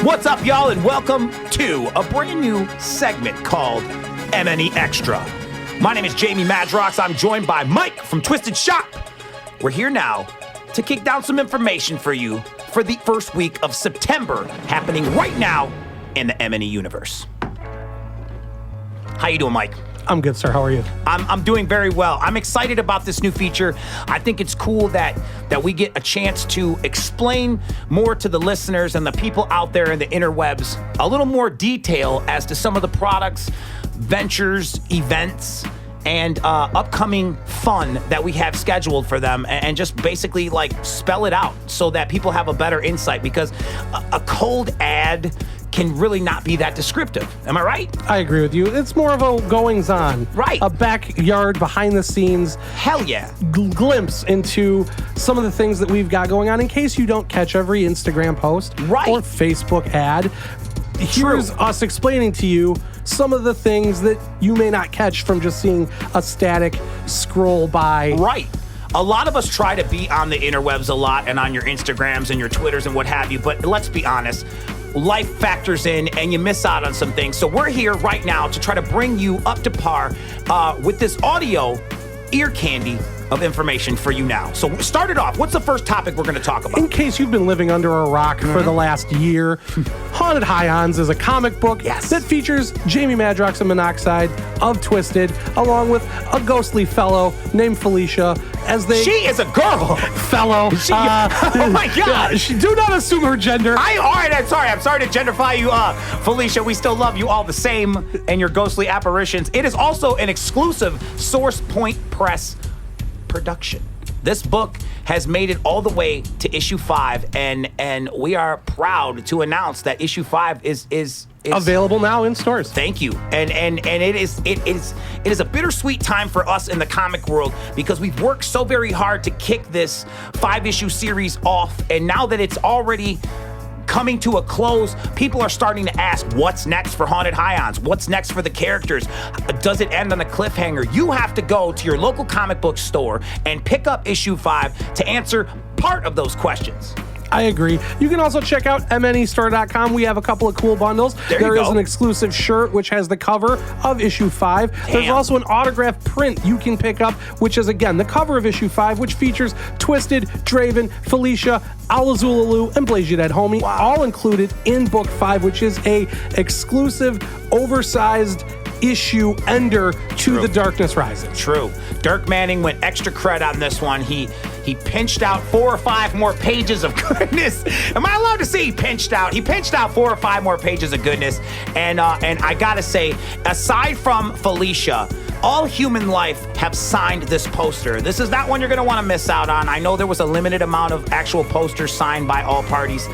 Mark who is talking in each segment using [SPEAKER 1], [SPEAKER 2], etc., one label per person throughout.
[SPEAKER 1] What's up, y'all, and welcome to a brand new segment called MNE-Xtra. My name is Jamie Madrox. I'm joined by Mike from Twiztid Shop. We're here now to kick down some information for you for the first week of September, happening right now in the MNE universe. How you doing, Mike?
[SPEAKER 2] I'm good, sir. How are you?
[SPEAKER 1] I'm doing very well. I'm excited about this new feature. I think it's cool that we get a chance to explain more to the listeners and the people out there in the interwebs a little more detail as to some of the products, ventures, events, and upcoming fun that we have scheduled for them, and just basically like spell it out so that people have a better insight, because a cold ad can really not be that descriptive. Am I right?
[SPEAKER 2] I agree with you. It's more of a goings-on.
[SPEAKER 1] Right.
[SPEAKER 2] A backyard, behind-the-scenes
[SPEAKER 1] Hell yeah.
[SPEAKER 2] glimpse into some of the things that we've got going on in case you don't catch every Instagram post
[SPEAKER 1] Right.
[SPEAKER 2] or Facebook ad. Here's us explaining to you some of the things that you may not catch from just seeing a static scroll by.
[SPEAKER 1] Right. A lot of us try to be on the interwebs a lot and on your Instagrams and your Twitters and what have you, but let's be honest, life factors in and you miss out on some things. So we're here right now to try to bring you up to par with this audio ear candy of information for you now. So start it off. What's the first topic we're going to talk about?
[SPEAKER 2] In case you've been living under a rock for the last year, Haunted High-Ons is a comic book that features Jamie Madrox and Monoxide of Twiztid, along with a ghostly fellow named Felicia, as they...
[SPEAKER 1] She is a girl.
[SPEAKER 2] Fellow.
[SPEAKER 1] Oh my God.
[SPEAKER 2] Do not assume her gender.
[SPEAKER 1] I'm sorry to genderfy you, Felicia. We still love you all the same and your ghostly apparitions. It is also an exclusive Source Point Press production. This book has made it all the way to issue 5, and we are proud to announce that issue 5 is
[SPEAKER 2] available now in stores.
[SPEAKER 1] Thank you. And it is a bittersweet time for us in the comic world, because we've worked so very hard to kick this 5-issue series off, and now that it's already coming to a close, people are starting to ask, what's next for Haunted High-Ons? What's next for the characters? Does it end on a cliffhanger? You have to go to your local comic book store and pick up issue 5 to answer part of those questions.
[SPEAKER 2] I agree. You can also check out MNE-Xtra.com. We have a couple of cool bundles. There is an exclusive shirt which has the cover of issue 5.
[SPEAKER 1] Damn.
[SPEAKER 2] There's also an autographed print you can pick up, which is, again, the cover of issue 5, which features Twiztid, Draven, Felicia, Alazulalu, and Blaze Your Dead Homie, all included in book 5, which is a exclusive, oversized issue ender to The Darkness Rises.
[SPEAKER 1] True. Dirk Manning went extra credit on this one. He pinched out 4 or 5 more pages of goodness. Am I allowed to say he pinched out? He pinched out 4 or 5 more pages of goodness. And I gotta say, aside from Felicia, all human life have signed this poster. This is not one you're gonna wanna miss out on. I know there was a limited amount of actual posters signed by all parties.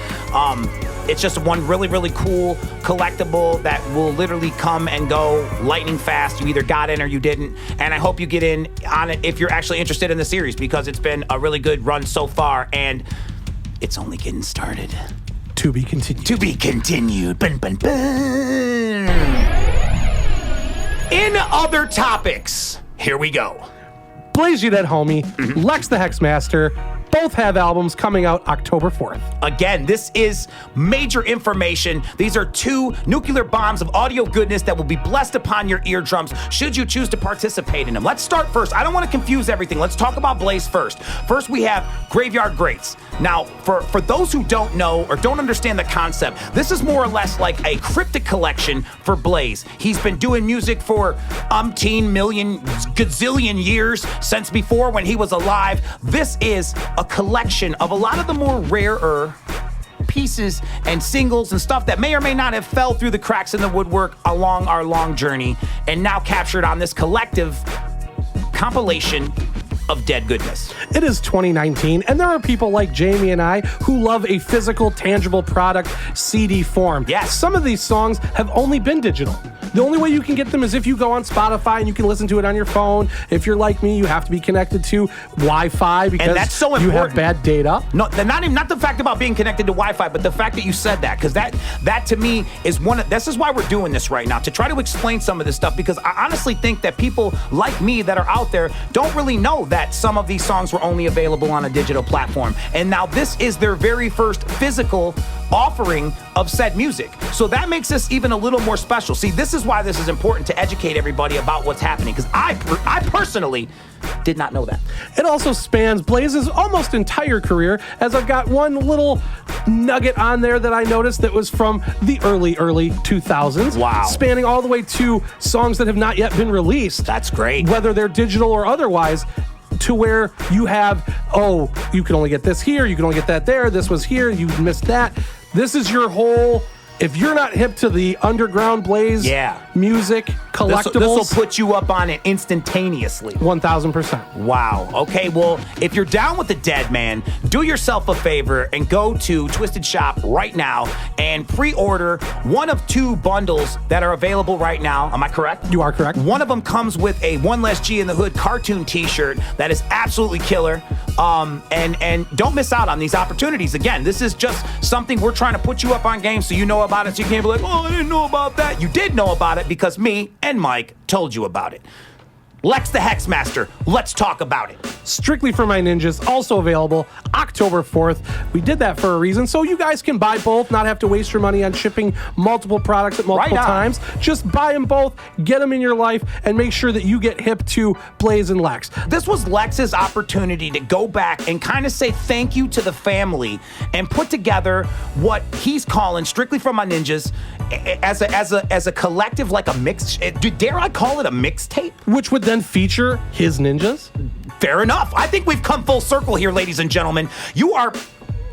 [SPEAKER 1] It's just one really, really cool collectible that will literally come and go lightning fast. You either got in or you didn't. And I hope you get in on it if you're actually interested in the series, because it's been a really good run so far, and it's only getting started.
[SPEAKER 2] To be continued.
[SPEAKER 1] To be continued. Bun, bun, bun. In other topics, here we go.
[SPEAKER 2] Blaze Your Dead Homie, Lex the Hexmaster, both have albums coming out October 4th.
[SPEAKER 1] Again, this is major information. These are 2 nuclear bombs of audio goodness that will be blessed upon your eardrums should you choose to participate in them. Let's start first. I don't want to confuse everything. Let's talk about Blaze first. First, we have Graveyard Greats. Now, for those who don't know or don't understand the concept, this is more or less like a cryptic collection for Blaze. He's been doing music for umpteen million gazillion years, since before when he was alive. This is a collection of a lot of the more rarer pieces and singles and stuff that may or may not have fell through the cracks in the woodwork along our long journey, and now captured on this collective compilation of dead goodness.
[SPEAKER 2] It is 2019, and there are people like Jamie and I who love a physical, tangible product, CD form.
[SPEAKER 1] Yes.
[SPEAKER 2] Some of these songs have only been digital. The only way you can get them is if you go on Spotify and you can listen to it on your phone. If you're like me, you have to be connected to Wi-Fi because
[SPEAKER 1] that's so
[SPEAKER 2] you have
[SPEAKER 1] important.
[SPEAKER 2] bad data.
[SPEAKER 1] No, not the fact about being connected to Wi-Fi, but the fact that you said that, because that to me is this is why we're doing this right now, to try to explain some of this stuff, because I honestly think that people like me that are out there don't really know that some of these songs were only available on a digital platform. And now this is their very first physical offering of said music. So that makes this even a little more special. See, this is why this is important to educate everybody about what's happening, because I personally did not know that.
[SPEAKER 2] It also spans Blaze's almost entire career, as I've got one little nugget on there that I noticed that was from the early 2000s.
[SPEAKER 1] Wow.
[SPEAKER 2] Spanning all the way to songs that have not yet been released.
[SPEAKER 1] That's great.
[SPEAKER 2] Whether they're digital or otherwise, to where you have, you can only get this here, you can only get that there, this was here, you missed that. This is your whole... If you're not hip to the underground Blaze music, collectibles...
[SPEAKER 1] This will put you up on it instantaneously.
[SPEAKER 2] 1,000%.
[SPEAKER 1] Wow. Okay, well, if you're down with the dead, man, do yourself a favor and go to Twiztid Shop right now and pre-order one of 2 bundles that are available right now. Am I correct?
[SPEAKER 2] You are correct.
[SPEAKER 1] One of them comes with a One Less G in the Hood cartoon t-shirt that is absolutely killer. And don't miss out on these opportunities. Again, this is just something we're trying to put you up on game so you know about it, so you can't be like, I didn't know about that. You did know about it because me and Mike told you about it. Lex the Hexmaster, let's talk about it.
[SPEAKER 2] Strictly for My Ninjas, also available October 4th. We did that for a reason, so you guys can buy both, not have to waste your money on shipping multiple products at multiple times. Just buy them both, get them in your life, and make sure that you get hip to Blaze and Lex.
[SPEAKER 1] This was Lex's opportunity to go back and kind of say thank you to the family and put together what he's calling Strictly for My Ninjas as a collective, like a mix. Dare I call it a mixtape?
[SPEAKER 2] Which would then feature his ninjas?
[SPEAKER 1] Fair enough. I think we've come full circle here, ladies and gentlemen. You are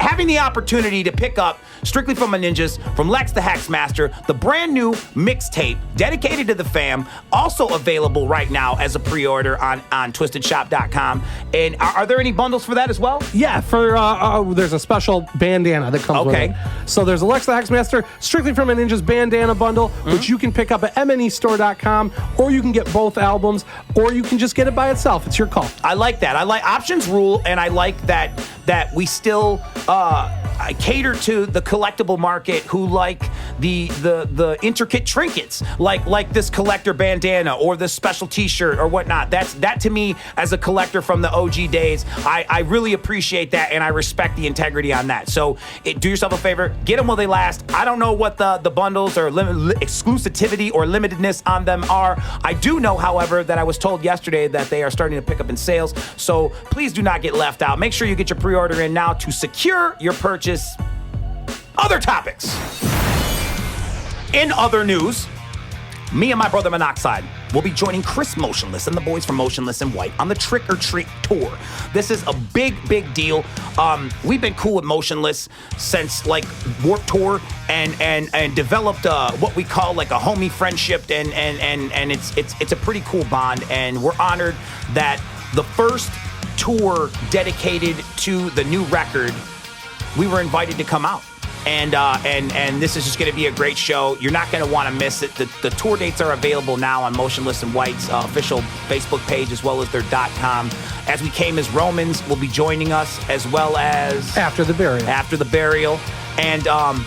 [SPEAKER 1] having the opportunity to pick up Strictly for My Ninjas from Lex the Hexmaster, the brand new mixtape dedicated to the fam, also available right now as a pre-order on twiztidshop.com. And are there any bundles for that as well?
[SPEAKER 2] Yeah, there's a special bandana that comes with it. So there's a Lex the Hexmaster Strictly for My Ninjas bandana bundle, which you can pick up at MNE-Xtra.com, or you can get both albums, or you can just get it by itself. It's your call.
[SPEAKER 1] I like that. I like options rule, and I like that we still cater to the collectible market who like the intricate trinkets, like this collector bandana or this special t-shirt or whatnot. That to me, as a collector from the OG days, I really appreciate that, and I respect the integrity on that. So do yourself a favor, get them while they last. I don't know what the bundles or exclusivity or limitedness on them are. I do know, however, that I was told yesterday that they are starting to pick up in sales, so please do not get left out. Make sure you get your pre-order in now to secure your purchase. Other topics. In other news, me and my brother Monoxide will be joining Chris Motionless and the boys from Motionless in White on the Trick or Treat tour. This is a big deal. We've been cool with Motionless since like Warped Tour and developed what we call like a homie friendship, and it's a pretty cool bond, and we're honored that the first tour dedicated to the new record, we were invited to come out. And this is just going to be a great show. You're not going to want to miss it. The tour dates are available now on Motionless in White's official Facebook page, as well as their .com. As We Came as Romans will be joining us, as well as
[SPEAKER 2] After the Burial.
[SPEAKER 1] And I'm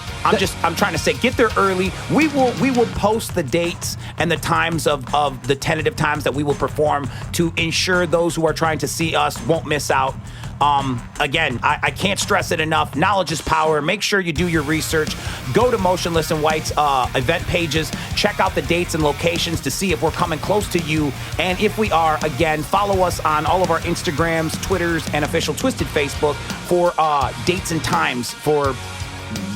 [SPEAKER 1] trying to say, get there early. We will post the dates and the times of the tentative times that we will perform to ensure those who are trying to see us won't miss out. Again, I can't stress it enough. Knowledge is power. Make sure you do your research. Go to Motionless in White's event pages. Check out the dates and locations to see if we're coming close to you. And if we are, again, follow us on all of our Instagrams, Twitters, and official Twiztid Facebook for dates and times for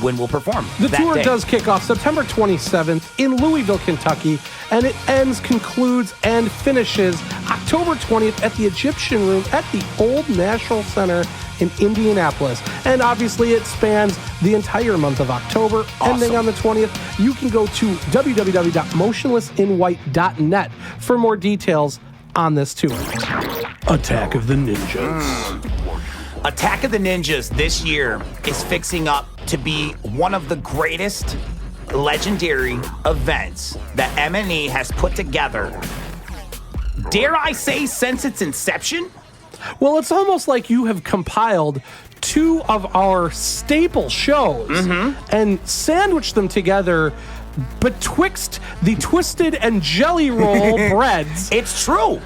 [SPEAKER 1] when we'll perform.
[SPEAKER 2] The tour does kick off September 27th in Louisville, Kentucky, and it concludes, and finishes October 20th at the Egyptian Room at the Old National Center in Indianapolis. And obviously it spans the entire month of October, ending on the 20th. You can go to www.motionlessinwhite.net for more details on this tour. Attack of the Ninjas.
[SPEAKER 1] Attack of the Ninjas this year is fixing up to be one of the greatest legendary events that MNE has put together. Dare I say, since its inception?
[SPEAKER 2] Well, it's almost like you have compiled two of our staple shows and sandwiched them together betwixt the Twiztid and Jelly Roll breads.
[SPEAKER 1] It's true.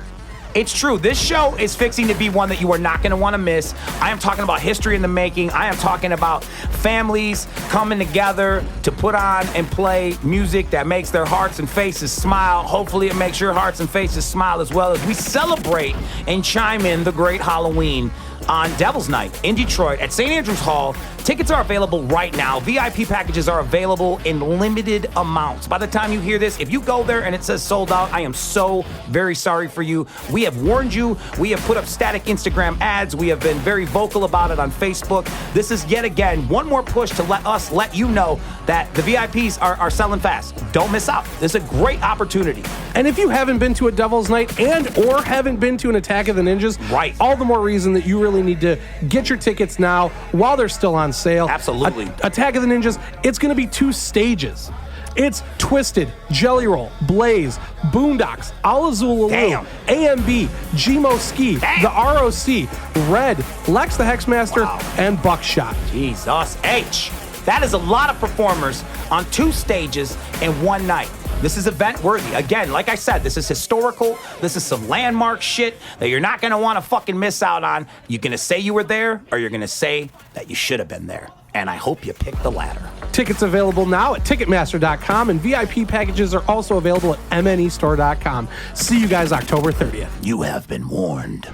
[SPEAKER 1] It's true. This show is fixing to be one that you are not going to want to miss. I am talking about history in the making. I am talking about families coming together to put on and play music that makes their hearts and faces smile. Hopefully it makes your hearts and faces smile as well as we celebrate and chime in the great Halloween on Devil's Night in Detroit at St. Andrews Hall. Tickets are available right now. VIP packages are available in limited amounts. By the time you hear this, if you go there and it says sold out, I am so very sorry for you. We have warned you. We have put up static Instagram ads. We have been very vocal about it on Facebook. This is yet again one more push to let you know that the VIPs are selling fast. Don't miss out. This is a great opportunity.
[SPEAKER 2] And if you haven't been to a Devil's Night or haven't been to an Attack of the Ninjas,
[SPEAKER 1] right,
[SPEAKER 2] all the more reason that you really need to get your tickets now while they're still on sale.
[SPEAKER 1] Absolutely.
[SPEAKER 2] Attack of the Ninjas, it's going to be 2 stages. It's Twiztid, Jelly Roll, Blaze, Boondocks, Alazulalu, AMB, Gmo Ski, the ROC, Red, Lex the Hexmaster, and Buckshot.
[SPEAKER 1] Jesus H. That is a lot of performers on 2 stages in one night. This is event worthy. Again, like I said, this is historical. This is some landmark shit that you're not gonna wanna fucking miss out on. You're gonna say you were there, or you're gonna say that you should have been there. And I hope you pick the latter.
[SPEAKER 2] Tickets available now at Ticketmaster.com, and VIP packages are also available at MNE-Xtra.com. See you guys October 30th.
[SPEAKER 1] You have been warned.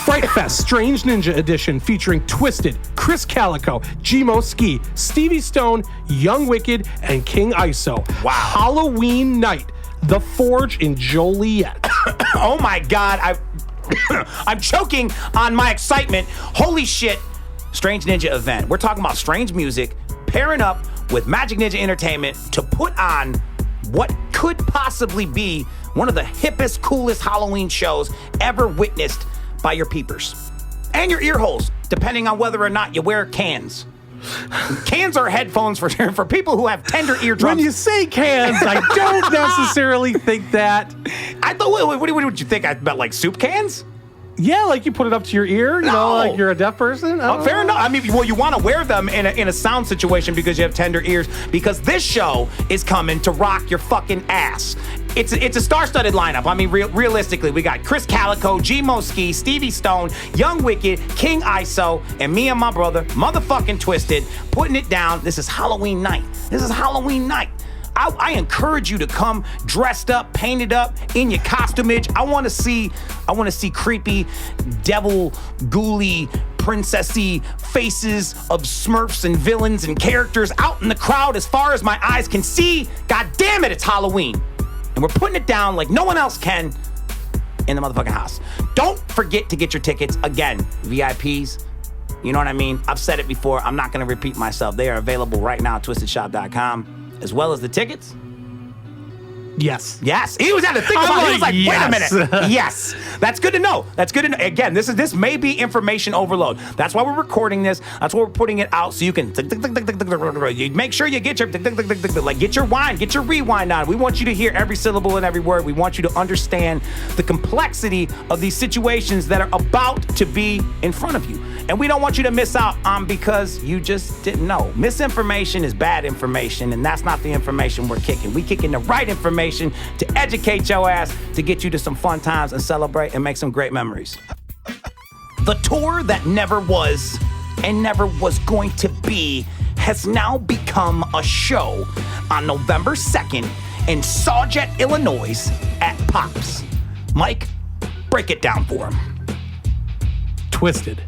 [SPEAKER 2] Fright Fest Strange Ninja Edition featuring Twiztid, Chris Calico, Gmo Ski, Stevie Stone, Young Wicked, and King ISO.
[SPEAKER 1] Wow.
[SPEAKER 2] Halloween night, The Forge in Joliet.
[SPEAKER 1] Oh my God, I'm choking on my excitement. Holy shit, Strange Ninja event. We're talking about strange music, pairing up with Majik Ninja Entertainment to put on what could possibly be one of the hippest, coolest Halloween shows ever witnessed by your peepers and your ear holes, depending on whether or not you wear cans. Cans are headphones for people who have tender eardrums.
[SPEAKER 2] When you say cans, I don't necessarily think that.
[SPEAKER 1] I thought, what did you think? I meant like soup cans?
[SPEAKER 2] Yeah, like you put it up to your ear, you know, like you're a deaf person.
[SPEAKER 1] Fair enough. I mean, well, you want to wear them in a sound situation because you have tender ears, because this show is coming to rock your fucking ass. It's a star-studded lineup. I mean, realistically, we got Chris Calico, Gmo Ski, Stevie Stone, Young Wicked, King ISO, and me and my brother, motherfucking Twiztid, putting it down. This is Halloween night. This is Halloween night. I encourage you to come dressed up, painted up, in your costumage. I want to see creepy, devil, ghouly, princessy faces of Smurfs and villains and characters out in the crowd as far as my eyes can see. God damn it, it's Halloween. And we're putting it down like no one else can in the motherfucking house. Don't forget to get your tickets. Again, VIPs, you know what I mean? I've said it before. I'm not going to repeat myself. They are available right now at twiztidshop.com. As well as the tickets?
[SPEAKER 2] Yes.
[SPEAKER 1] Yes. He was had to think about it. He was like,
[SPEAKER 2] yes.
[SPEAKER 1] Wait a minute. Yes. That's good to know. That's good to know. Again, this may be information overload. That's why we're recording this. That's why we're putting it out so you can make sure you get your get your wine, get your rewind on. We want you to hear every syllable and every word. We want you to understand the complexity of these situations that are about to be in front of you. And we don't want you to miss out on because you just didn't know. Misinformation is bad information, and that's not the information we're kicking. We kicking the right information to educate your ass, to get you to some fun times and celebrate and make some great memories. The tour that never was and never was going to be has now become a show on November 2nd in Sauget, Illinois at Pops. Mike, break it down for him.
[SPEAKER 2] Twiztid,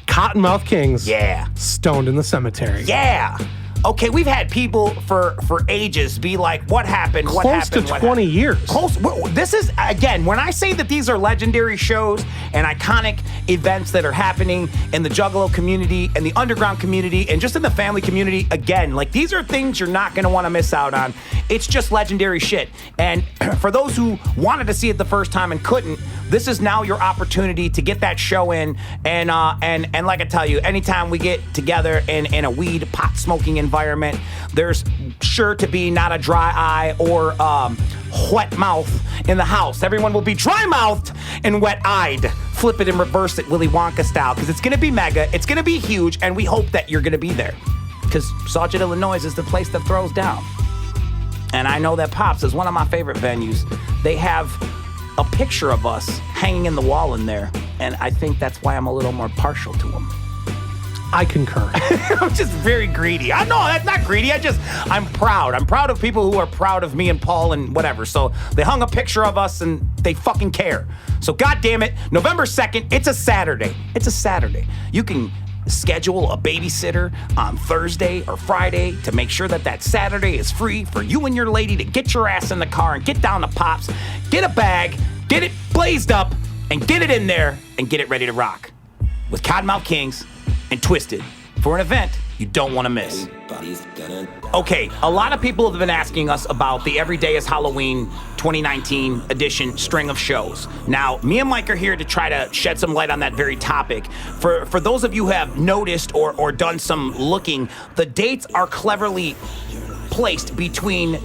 [SPEAKER 2] Kottonmouth Kings,
[SPEAKER 1] Yeah.
[SPEAKER 2] Stoned in the Cemetery.
[SPEAKER 1] Yeah. Okay, we've had people for ages be like, what happened? What
[SPEAKER 2] Close
[SPEAKER 1] happened?
[SPEAKER 2] to 20 years.
[SPEAKER 1] Close. This is, again, when I say that these are legendary shows and iconic events that are happening in the Juggalo community and the underground community and just in the family community, again, like these are things you're not going to want to miss out on. It's just legendary shit. And for those who wanted to see it the first time and couldn't, this is now your opportunity to get that show in. And like I tell you, anytime we get together in a weed pot smoking environment, there's sure to be not a dry eye or wet mouth in the house. Everyone will be dry mouthed and wet eyed. Flip it and reverse it Willy Wonka style, because it's going to be mega, it's going to be huge, and we hope that you're going to be there, because Sauget, Illinois is the place that throws down. And I know that Pops is one of my favorite venues. They have a picture of us hanging in the wall in there, and I think that's why I'm a little more partial to them.
[SPEAKER 2] I concur.
[SPEAKER 1] I'm just very greedy. I know that's not greedy. I'm proud. I'm proud of people who are proud of me and Paul and whatever. So they hung a picture of us and they fucking care. So God damn it, November 2nd, it's a Saturday. It's a Saturday. You can schedule a babysitter on Thursday or Friday to make sure that Saturday is free for you and your lady to get your ass in the car and get down to Pops, get a bag, get it blazed up, and get it in there and get it ready to rock with Kottonmouth Kings and Twiztid for an event you don't want to miss. Okay, a lot of people have been asking us about the Every Day is Halloween 2019 edition string of shows. Now, me and Mike are here to try to shed some light on that very topic. For those of you who have noticed or done some looking, the dates are cleverly placed between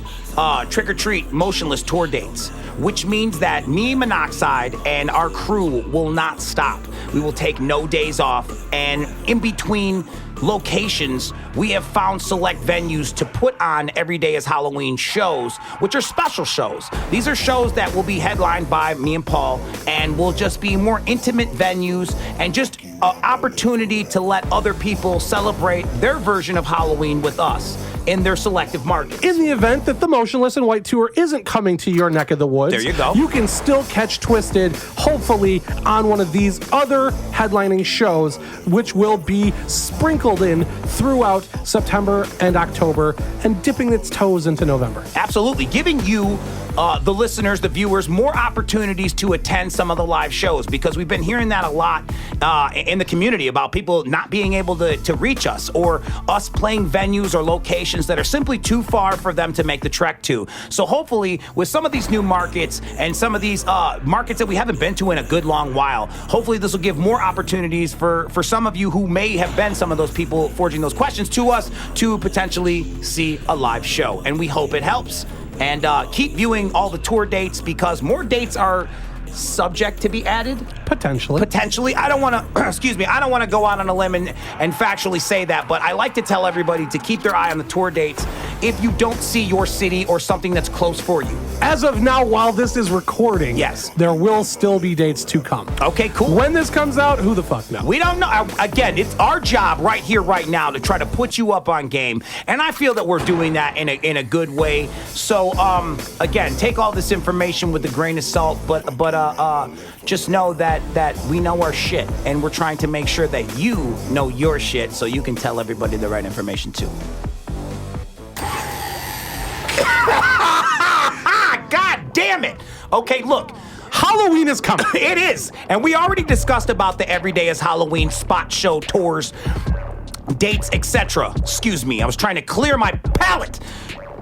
[SPEAKER 1] Trick or Treat Motionless tour dates, which means that me, Monoxide, and our crew will not stop. We will take no days off, and in between locations, we have found select venues to put on Every Day is Halloween shows, which are special shows. These are shows that will be headlined by me and Paul, and will just be more intimate venues and just an opportunity to let other people celebrate their version of Halloween with us in their selective markets.
[SPEAKER 2] In the event that the Motionless in White tour isn't coming to your neck of the woods,
[SPEAKER 1] there you go.
[SPEAKER 2] You can still catch Twiztid, hopefully, on one of these other headlining shows, which will be sprinkled in throughout September and October and dipping its toes into November.
[SPEAKER 1] Absolutely. Giving you, the listeners, the viewers, more opportunities to attend some of the live shows, because we've been hearing that a lot in the community about people not being able to reach us, or us playing venues or locations that are simply too far for them to make the trek to. So hopefully, with some of these new markets and some of these markets that we haven't been to in a good long while, hopefully this will give more opportunities for some of you who may have been some of those people forging those questions to us to potentially see a live show. And we hope it helps. And keep viewing all the tour dates, because more dates are subject to be added. Potentially. I don't want to, excuse me, I don't want to go out on a limb and factually say that, but I like to tell everybody to keep their eye on the tour dates if you don't see your city or something that's close for you.
[SPEAKER 2] As of now, while this is recording,
[SPEAKER 1] yes,
[SPEAKER 2] there will still be dates to come.
[SPEAKER 1] Okay, cool.
[SPEAKER 2] When this comes out, who the fuck knows?
[SPEAKER 1] We don't know. Again, it's our job right here, right now, to try to put you up on game, and I feel that we're doing that in a good way. So, again, take all this information with a grain of salt, but just know that we know our shit, and we're trying to make sure that you know your shit, so you can tell everybody the right information too. God damn it. Okay, look.
[SPEAKER 2] Halloween is coming.
[SPEAKER 1] It is. And we already discussed about the Every Day is Halloween spot show tours, dates, etc. Excuse me. I was trying to clear my palate.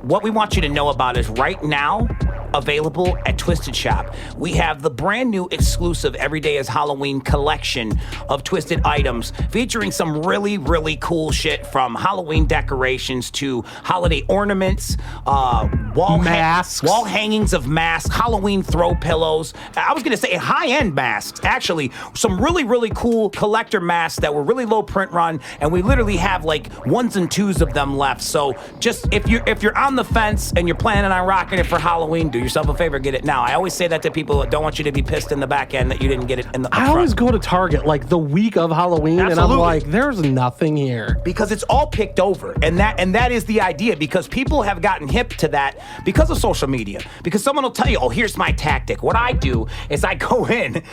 [SPEAKER 1] What we want you to know about is right now, available at Twiztid Shop, we have the brand new exclusive Every Day is Halloween collection of Twiztid items featuring some really, really cool shit, from Halloween decorations to holiday ornaments, wall hangings of masks, Halloween throw pillows. I was going to say high-end masks, actually. Some really, really cool collector masks that were really low print run, and we literally have like 1s and 2s of them left. So just if you're on the fence and you're planning on rocking it for Halloween, do yourself a favor, get it now. I always say that to people. I don't want you to be pissed in the back end that you didn't get it in the front.
[SPEAKER 2] I always go to Target like the week of Halloween. Absolutely. And I'm like, there's nothing here.
[SPEAKER 1] Because it's all picked over. And that is the idea, because people have gotten hip to that because of social media. Because someone will tell you, oh, here's my tactic. What I do is I go in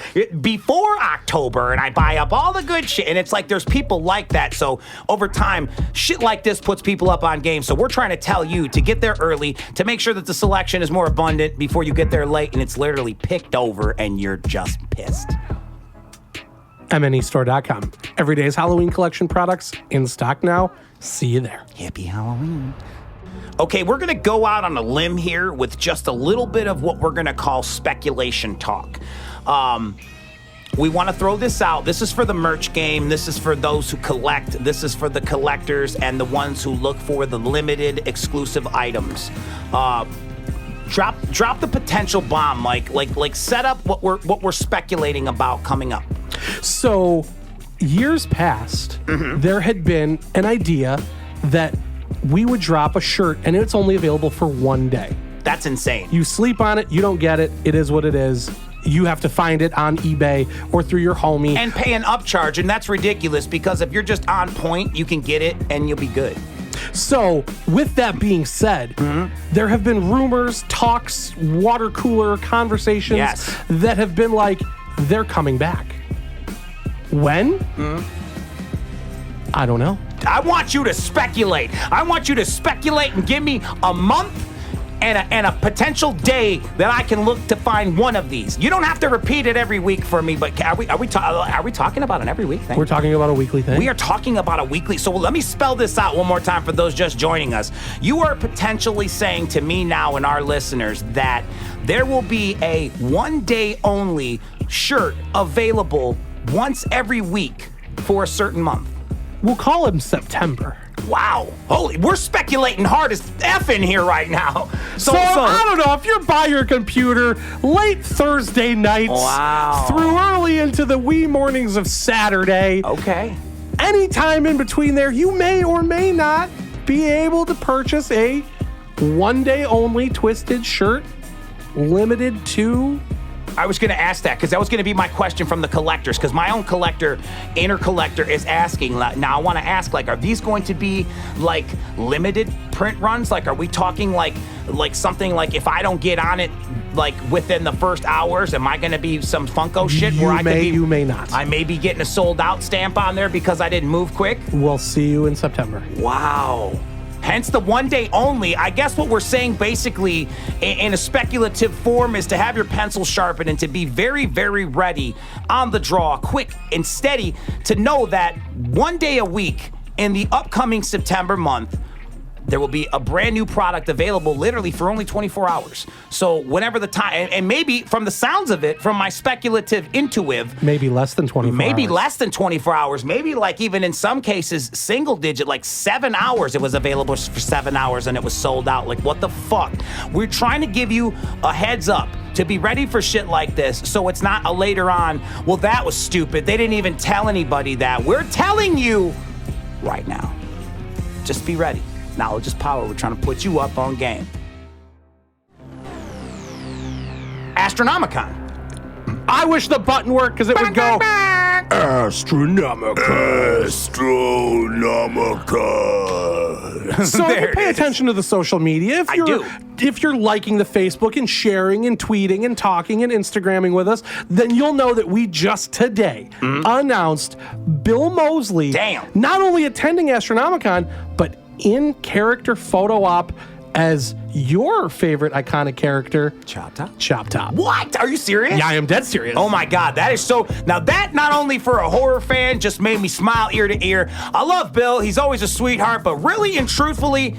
[SPEAKER 1] before October and I buy up all the good shit. And it's like there's people like that. So over time, shit like this puts people up on game. So we're trying to tell you to get there early, to make sure that the selection is more abundant before you get there late and it's literally picked over and you're just pissed.
[SPEAKER 2] MNE-Xtra.com. Every Day's Halloween collection products in stock now. See you there.
[SPEAKER 1] Happy Halloween. Okay, we're going to go out on a limb here with just a little bit of what we're going to call speculation talk. We want to throw this out. This is for the merch game. This is for those who collect. This is for the collectors and the ones who look for the limited exclusive items. Drop the potential bomb, Mike. Like set up what we're speculating about coming up.
[SPEAKER 2] So, years past, there had been an idea that we would drop a shirt and it's only available for one day.
[SPEAKER 1] That's insane.
[SPEAKER 2] You sleep on it, you don't get it. It is what it is. You have to find it on eBay or through your homie.
[SPEAKER 1] And pay an upcharge, and that's ridiculous because if you're just on point, you can get it and you'll be good.
[SPEAKER 2] So, with that being said, there have been rumors, talks, water cooler conversations that have been like, they're coming back. When? I don't know.
[SPEAKER 1] I want you to speculate. I want you to speculate and give me a month and a potential day that I can look to find one of these. You don't have to repeat it every week for me, but are we talking about an every week thing?
[SPEAKER 2] We're talking about a weekly thing.
[SPEAKER 1] We are talking about a weekly. So let me spell this out one more time for those just joining us. You are potentially saying to me now and our listeners that there will be a one-day only shirt available once every week for a certain month.
[SPEAKER 2] We'll call him September.
[SPEAKER 1] Wow. Holy, we're speculating hard as F in here right now.
[SPEAKER 2] So I don't know, if you're by your computer late Thursday nights through early into the wee mornings of Saturday.
[SPEAKER 1] Okay.
[SPEAKER 2] Anytime in between there, you may or may not be able to purchase a one-day only Twiztid shirt limited to...
[SPEAKER 1] I was going to ask that because that was going to be my question from the collectors, because my own inner collector is asking. Now I want to ask, like, are these going to be like limited print runs? Like, are we talking like something like if I don't get on it like within the first hours, am I going to be some Funko shit
[SPEAKER 2] You may not.
[SPEAKER 1] I may be getting a sold out stamp on there because I didn't move quick.
[SPEAKER 2] We'll see you in September.
[SPEAKER 1] Wow. Hence the one day only. I guess what we're saying basically in a speculative form is to have your pencil sharpened and to be very, very ready on the draw, quick and steady, to know that one day a week in the upcoming September month, there will be a brand new product available literally for only 24 hours. So whenever the time, and maybe from the sounds of it, from my speculative intuitive,
[SPEAKER 2] maybe less than 24 hours.
[SPEAKER 1] Maybe less than 24 hours. Maybe like even in some cases, single digit, like 7 hours. It was available for 7 hours and it was sold out. Like, what the fuck? We're trying to give you a heads up to be ready for shit like this, so it's not a later on, well, that was stupid. They didn't even tell anybody that. We're telling you right now. Just be ready. Knowledge is power. We're trying to put you up on game. Astronimicon.
[SPEAKER 2] I wish the button worked because it would go.
[SPEAKER 3] Astronimicon.
[SPEAKER 2] So if you pay attention to the social media, if you're liking the Facebook and sharing and tweeting and talking and Instagramming with us, then you'll know that we just today announced Bill Moseley not only attending Astronimicon, but in character photo op as your favorite iconic character,
[SPEAKER 1] Chop Top.
[SPEAKER 2] Chop Top.
[SPEAKER 1] What? Are you serious?
[SPEAKER 2] Yeah, I am dead serious.
[SPEAKER 1] Oh my God, that is so. Now that not only for a horror fan just made me smile ear to ear. I love Bill. He's always a sweetheart, but really and truthfully,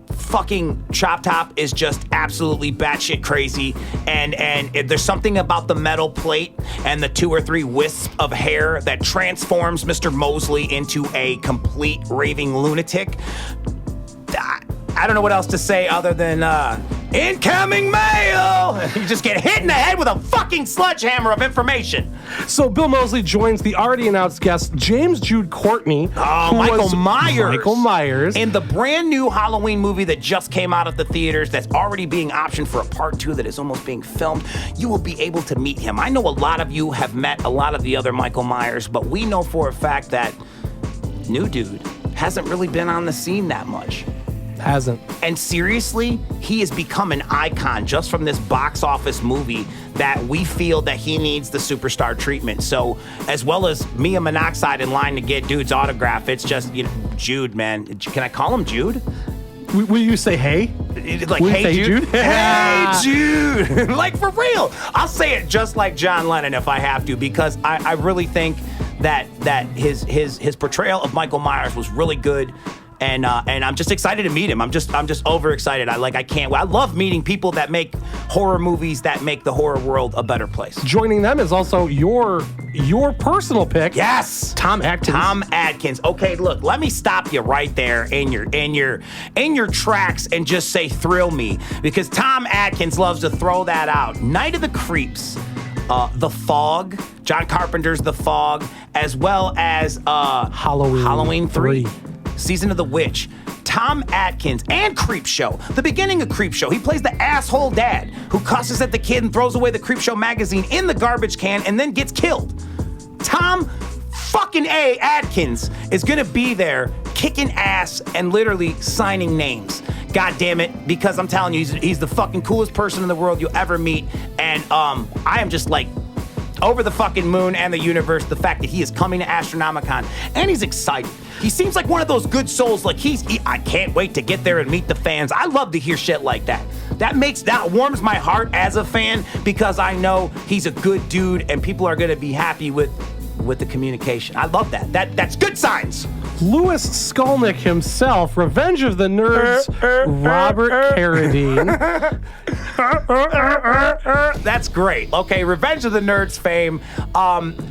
[SPEAKER 1] fucking Chop Top is just absolutely batshit crazy, and there's something about the metal plate and the 2 or 3 wisps of hair that transforms Mr. Moseley into a complete raving lunatic. I don't know what else to say other than incoming mail. You just get hit in the head with a fucking sledgehammer of information.
[SPEAKER 2] So Bill Moseley joins the already announced guest James Jude Courtney.
[SPEAKER 1] Michael Myers.
[SPEAKER 2] Michael Myers.
[SPEAKER 1] In the brand new Halloween movie that just came out at the theaters that's already being optioned for a part 2 that is almost being filmed, you will be able to meet him. I know a lot of you have met a lot of the other Michael Myers, but we know for a fact that new dude hasn't really been on the scene that much.
[SPEAKER 2] Hasn't.
[SPEAKER 1] And seriously, he has become an icon just from this box office movie that we feel that he needs the superstar treatment. So as well as me and Monoxide in line to get dude's autograph, it's just, Jude, man. Can I call him Jude?
[SPEAKER 2] Will you say hey?
[SPEAKER 1] Like, hey, Jude?
[SPEAKER 2] Hey,
[SPEAKER 1] Jude. Like, for real. I'll say it just like John Lennon if I have to, because I really think that his portrayal of Michael Myers was really good. And I'm just excited to meet him. I'm just overexcited. I can't wait. I love meeting people that make horror movies that make the horror world a better place.
[SPEAKER 2] Joining them is also your personal pick.
[SPEAKER 1] Yes,
[SPEAKER 2] Tom Atkins.
[SPEAKER 1] Tom Atkins. Okay, look, let me stop you right there in your tracks and just say thrill me, because Tom Atkins loves to throw that out. Night of the Creeps, The Fog, John Carpenter's The Fog, as well as Halloween 3. Season of the Witch, Tom Atkins and Creepshow. The beginning of Creepshow, he plays the asshole dad who cusses at the kid and throws away the Creepshow magazine in the garbage can and then gets killed. Tom fucking A. Atkins is gonna be there kicking ass and literally signing names. God damn it, because I'm telling you, he's the fucking coolest person in the world you'll ever meet. And I am just like over the fucking moon and the universe, the fact that he is coming to Astronimicon and he's excited. He seems like one of those good souls. Like I can't wait to get there and meet the fans. I love to hear shit like that. That warms my heart as a fan because I know he's a good dude and people are gonna be happy with the communication. I love that. That's good signs.
[SPEAKER 2] Louis Skolnick himself, Revenge of the Nerds, Robert Carradine.
[SPEAKER 1] That's great. Okay, Revenge of the Nerds fame.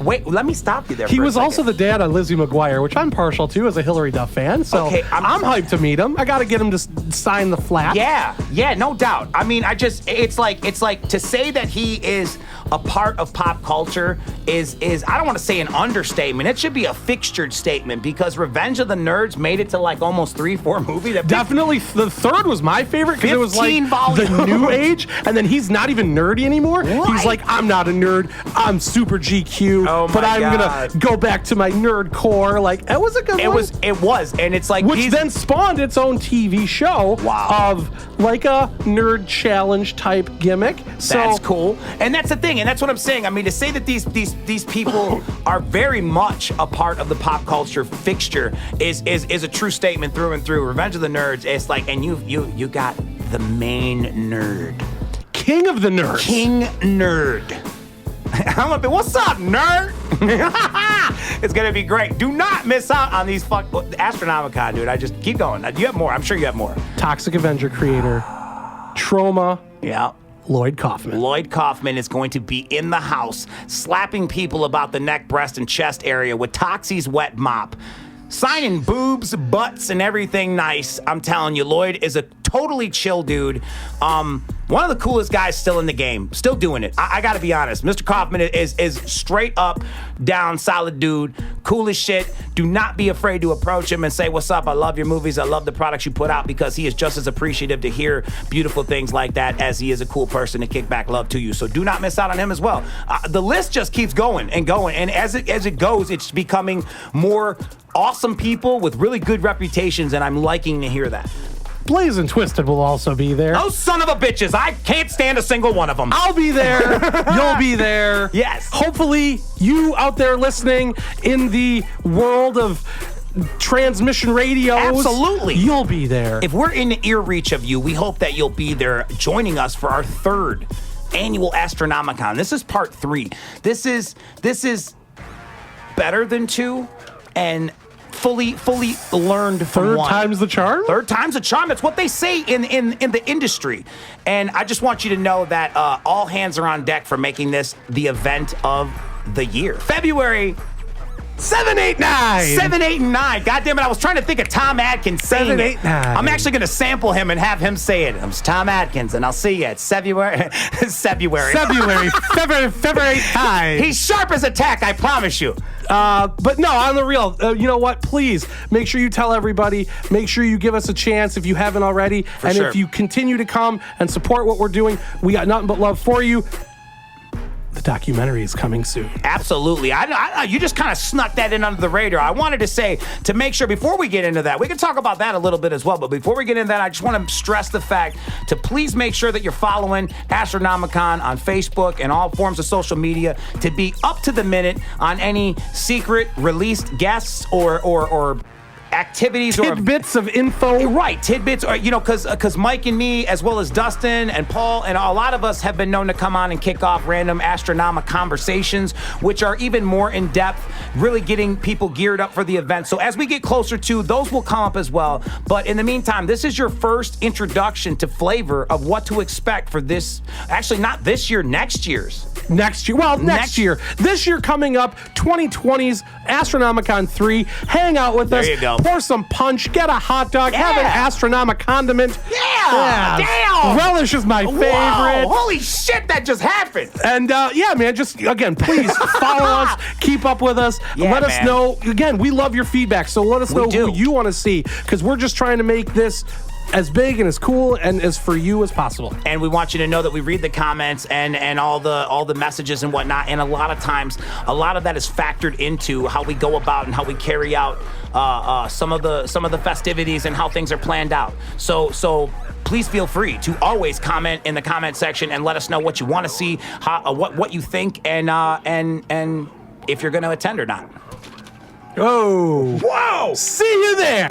[SPEAKER 1] Wait, let me stop you there.
[SPEAKER 2] He was also the dad on Lizzie McGuire, which I'm partial to as a Hillary Duff fan. So
[SPEAKER 1] okay,
[SPEAKER 2] I'm hyped to meet him. I got to get him to sign the flap.
[SPEAKER 1] Yeah, no doubt. I mean, it's like to say that he is a part of pop culture is I don't want to say an understatement. It should be a fixtured statement because Revenge of the Nerds made it to like almost 3-4 movies.
[SPEAKER 2] Definitely, the third was my favorite because it was like
[SPEAKER 1] volumes.
[SPEAKER 2] The new age, and then he's not even nerdy anymore.
[SPEAKER 1] Right.
[SPEAKER 2] He's like, I'm not a nerd. I'm super GQ, but I'm gonna go back to my nerd core. Like, it was a good one.
[SPEAKER 1] It was, and it's like
[SPEAKER 2] which then spawned its own TV show of like a nerd challenge type gimmick. So
[SPEAKER 1] that's cool, and that's the thing, and that's what I'm saying. I mean, to say that these people are very much a part of the pop culture fixture is a true statement through and through. Revenge of the Nerds, it's like, and you got the main nerd,
[SPEAKER 2] king of the nerds,
[SPEAKER 1] king nerd. I'm gonna be, what's up, nerd? It's gonna be great. Do not miss out on these Astronimicon, dude. I just keep going. You have more. I'm sure you have more.
[SPEAKER 2] Toxic Avenger creator, Trauma.
[SPEAKER 1] Yeah.
[SPEAKER 2] Lloyd Kaufman.
[SPEAKER 1] Lloyd Kaufman is going to be in the house, slapping people about the neck, breast, and chest area with Toxie's wet mop. Signing boobs, butts, and everything nice. I'm telling you, Lloyd is a totally chill dude. One of the coolest guys still in the game. Still doing it. I gotta be honest. Mr. Kaufman is straight up, down, solid dude. Cool as shit. Do not be afraid to approach him and say, what's up? I love your movies. I love the products you put out, because he is just as appreciative to hear beautiful things like that as he is a cool person to kick back love to you. So do not miss out on him as well. The list just keeps going and going. And as it goes, it's becoming more awesome people with really good reputations, and I'm liking to hear that.
[SPEAKER 2] Blaze and Twiztid will also be there.
[SPEAKER 1] Those son of a bitches. I can't stand a single one of them.
[SPEAKER 2] I'll be there. You'll be there.
[SPEAKER 1] Yes.
[SPEAKER 2] Hopefully, you out there listening in the world of transmission radios.
[SPEAKER 1] Absolutely.
[SPEAKER 2] You'll be there.
[SPEAKER 1] If we're in ear reach of you, we hope that you'll be there joining us for our third annual Astronimicon. This is part 3. This is better than 2 and fully learned from
[SPEAKER 2] Third
[SPEAKER 1] 1.
[SPEAKER 2] time's the charm?
[SPEAKER 1] Third time's the charm. That's what they say in the industry. And I just want you to know that all hands are on deck for making this the event of the year. February
[SPEAKER 2] 7, 8, 9.
[SPEAKER 1] 7, 8, and 9. God damn it, I was trying to think of Tom Atkins saying
[SPEAKER 2] 7,
[SPEAKER 1] it.
[SPEAKER 2] 8, 9.
[SPEAKER 1] I'm actually going to sample him and have him say it. I'm Tom Atkins, and I'll see you at February.
[SPEAKER 2] February 9.
[SPEAKER 1] He's sharp as a tack, I promise you.
[SPEAKER 2] But no, on the real, you know what? Please make sure you tell everybody. Make sure you give us a chance if you haven't already. And
[SPEAKER 1] sure.
[SPEAKER 2] if you continue to come and support what we're doing, we got nothing but love for you. The documentary is coming soon.
[SPEAKER 1] Absolutely. I you just kind of snuck that in under the radar. I wanted to say, to make sure, before we get into that, we can talk about that a little bit as well, but before we get into that, I just want to stress the fact to please make sure that you're following Astronimicon on Facebook and all forms of social media to be up to the minute on any secret released guests or activities
[SPEAKER 2] tidbits of info.
[SPEAKER 1] Right, tidbits, or because Mike and me, as well as Dustin and Paul and a lot of us, have been known to come on and kick off random Astronomic conversations, which are even more in depth, really getting people geared up for the event. So as we get closer to, those will come up as well. But in the meantime, this is your first introduction to flavor of what to expect for this. Actually, not this year, next year's.
[SPEAKER 2] Next year. Well, next year. This year coming up, 2020's Astronomicon 3. Hang out with us.
[SPEAKER 1] There you go.
[SPEAKER 2] pour some punch, get a hot dog, have an Astronimicon condiment.
[SPEAKER 1] Yeah! Damn!
[SPEAKER 2] Relish is my favorite.
[SPEAKER 1] Whoa, holy shit, that just happened!
[SPEAKER 2] And yeah, man, just again, please follow us, keep up with us,
[SPEAKER 1] Yeah,
[SPEAKER 2] let us
[SPEAKER 1] man.
[SPEAKER 2] know. Again, we love your feedback, so let us know
[SPEAKER 1] do.
[SPEAKER 2] who you want to see, because we're just trying to make this as big and as cool and as for you as possible.
[SPEAKER 1] And we want you to know that we read the comments and all the messages and whatnot. And a lot of times, a lot of that is factored into how we go about and how we carry out some of the festivities and how things are planned out. So please feel free to always comment in the comment section and let us know what you want to see, what you think, and if you're going to attend or not.
[SPEAKER 2] Oh,
[SPEAKER 1] Whoa!
[SPEAKER 2] see you there.